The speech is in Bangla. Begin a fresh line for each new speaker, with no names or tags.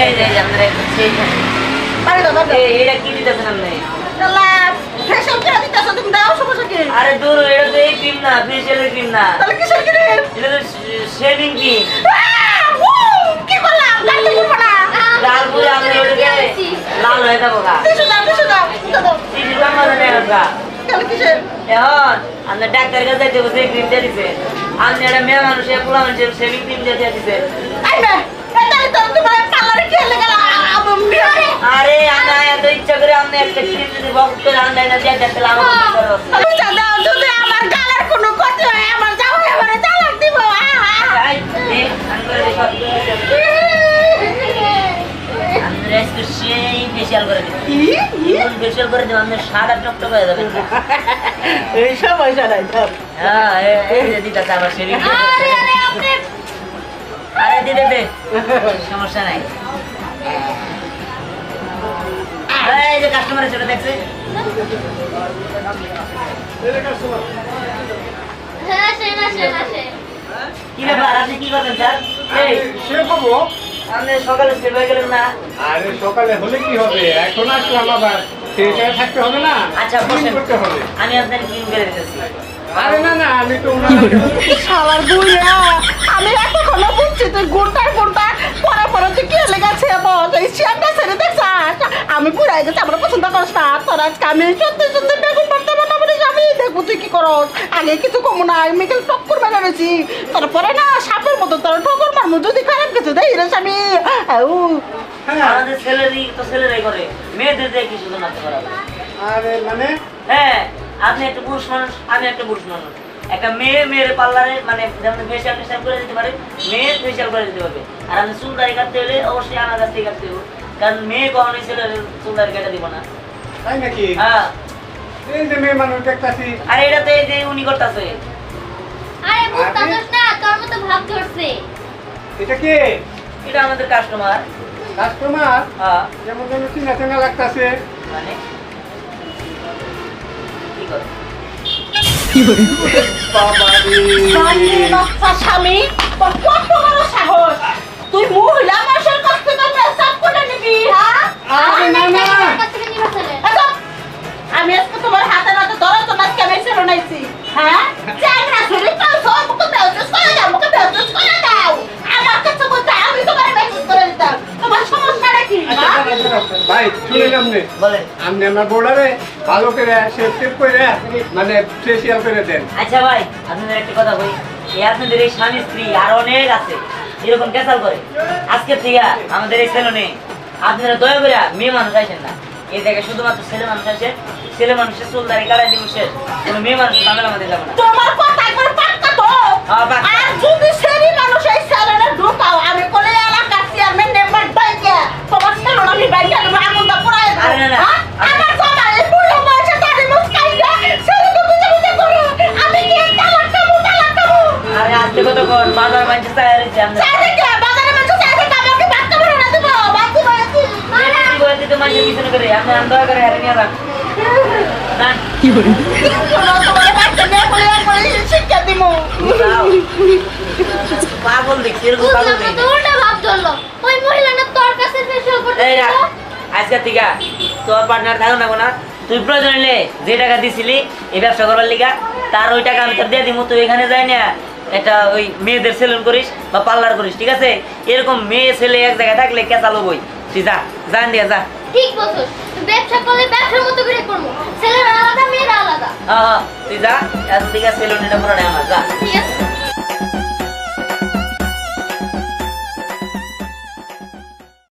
এই যে আমরা সেই
পারে দাও
এটা কি দিতেছেন আপনি?
আল্লাহ ফেশন কে দিতেছ তুমি দাও সমস্যা কি
আরে দূর এটা তো এই ক্রিম না, ফেশিয়ালের ক্রিম না,
তাহলে কিসের কি
এটা তো শেভিং ক্রিম।
কি করলাম গাড়ি করব না
লাল পুরো আপনি ওটাকে লাল হয়ে যাবো গা।
কিছু দাও
তিন গ্রাম মতো নেই গা।
তাহলে কিসের
এখন আপনি ডাক্তার কাছে যাইতে বসে ক্রিম দিয়ে দিছে, আপনি একটা মেয়ে মানুষ পোলা মানুষের শেভিং ক্রিম দিয়ে দিছে।
আইবে তাহলে তো তোমার পার্লারে কি লাগা
আরে আমি এত ইচ্ছা করে আপনি একটা ক্রিম যদি বক্স করে আনলাই না দিয়ে দেখতে আমার করো।
আমি চাঁদা যদি আমার গালের কোনো ক্ষতি হয় আমার যাও এবারে চালাক দিব
আই এই আনবার দেখো আমরা একটু সেই ফেশিয়াল করে দিই। যখন ফেশিয়াল করে দিই আমাদের সাদা টকটক হয়ে যাবে।
এই সময় জানাই দাও
হ্যাঁ এই যে দিতেছে আবার শেভিং আরে দিতে দে সমস্যা নাই। এই যে কাস্টমার সেটা দেখছে কি ব্যাপার আপনি কি করবেন স্যার? এই
সে হবো।
আপনি সকালে সেভ হয়ে গেলেন না?
আরে সকালে হলে কি হবে, এখন আসলাম আবার সেই জায়গায় থাকতে হবে না।
আচ্ছা
ক্লিন
বসেন,
করতে হবে।
আমি আপনার ক্লিন করে দিতেছি।
আরে না না, আমি তো
শালার বুইয়া আমি এতক্ষণ বুঝছি তুই গুড়টার পরে তুই কে লেগেছে বল এই চেয়ারটা ছেড়ে দেখছ আমি পুরাই গেছি আমার পছন্দ করিস না তোর আজকে আমি সত্যি বেগুন পারতে পারতাম আমি দেখবো তুই কি করস আগে কিছু কমু না আমি কেন টক্কর বেড়া রয়েছি তারপরে না সাপের মতো তোর ঠকর মারমু যদি খারাপ কিছু দেই রে আমি
আমাদের ছেলেরই তো ছেলেরাই করে, মেয়েদের দিয়ে কি শুধু নাচতে পারবে?
আরে মানে
হ্যাঁ আপনি একটা পুরুষ মানুষ, আমি একটা পুরুষ মানুষ, একটা মেয়ের পার্লারে মানে যেমন ফেশিয়াল করে দিতে পারে, মেয়ে ফেশিয়াল করে দিতে পারবে। আর আমি চুল দাড়ি কাটতে হলে অবশ্যই আমার কাছ থেকে কাটতে হবে, কারণ মেয়ে কখনোই ছেলের চুল দাড়ি কাটা দিব না।
তাই নাকি?
হ্যাঁ
এই যে মেয়ে মানুষ দেখতাছি।
আরে এটা তো এই যে উনি করতেছে।
আরে বুঝতাছস না তোর মতো ভাব ধরছে।
এটা কে?
এটা আমাদের কাস্টমার।
কাস্টমার?
হ্যাঁ
যেমন যেন চিনা চেনা লাগতাছে।
মানে কি করে
স্বামী তোর কত বড় সাহস তুই মহিলা মানুষের কাছ থেকে মেসাপ করে নিবি হ্যাঁ
আরে না না,
আমি আজকে তোমার হাতে নাতে ধরো তো আজকে আমি ছেড়ে নাইছি হ্যাঁ চ্যাংরা ছুরি তো সব মুখে বেউচুস করে দাও আমার কাছে বলতে আমি তোমার মেসেজ করে দিতাম তোমার সমস্যাটা কি
আচ্ছা, ভাই শুনে যামনে
বলেন।
আপনি আমার বোর্ডারে ভালো করে শেপ করে মানে ফেসিয়াল করে দেন।
আচ্ছা ভাই আপনাদের একটা কথা বলি, এই আপনাদের এই স্বামী স্ত্রী আর অনেক আছে এরকম ক্যাসাল করে। আজকে থেকে আমাদের এই সেলুনে আপনারা দয়া করে মেয়ে মানুষ আসেন না, এই জায়গায় শুধুমাত্র ছেলে মানুষ আসে। ছেলে মানুষের চুল দাড়ি কাটাই দিব শেষ, কোনো মেয়ে মানুষের ঝামেলা আমাদের যাবে না।
তোমার কথা একবার পাক্কা তো
হ্যাঁ, পাক্কা।
আর যদি সেরি মানুষ এই স্যালনে ঢুকাও আমি কোলে এলাকার চেয়ারম্যান নেম্বার বাইকে তোমার স্যালন আমি বাইকে আমি আগুনটা পুরাই দেব
আরে না, না।
আমার জামা এই বুড়ো বয়সে দাড়ি মুছকাইয়া সেরি তো বুঝে করে আমি কি তালাক খাবো
আরে আজকে কত কোন বাজার বাইতে চাই রইছে আমরা
সাথে কি বাজারে মানুষ সাথে আমাকে বাচ্চা বড় না দেব বাচ্চা বাচ্চা
কি বলতে তো মানুষ পিছনে করে আপনি দয়া করে হারে নিয়ে যান না
তোমার বাচ্চা নিয়ে বলে শিক্ষা দিমু
যাও। পাগল দেখছি এরকম পাগল
বুঝলাম না
দেখি
তো উল্টা ভাব ধরলো ওই মহিলা না তোর কাছে ফেশিয়াল করতে
এই রাখ,
ছিল
আজকে থেকে তোর পার্টনার থাকো না, তুই প্রয়োজন হলে যে টাকা দিছিলি এই ব্যবসা করবার লিগা তার ওই টাকা আমি তোর দিয়ে দিব। তুই এখানে যাই না একটা ওই মেয়েদের সেলুন করিস বা পার্লার করিস, ঠিক আছে? এরকম মেয়ে ছেলে এক জায়গায় থাকলে কেঁচালো বই। তুই যা জান দিয়া যা।
ঠিক বলছস ব্যবসা করলে ব্যবসার মতো করে করবো ছেলেরা আলাদা মেয়েরা আলাদা
হ্যাঁ তুই যা এখন থেকে সেলুন এটা পুরোটাই আমার যা।
ঠিক আছে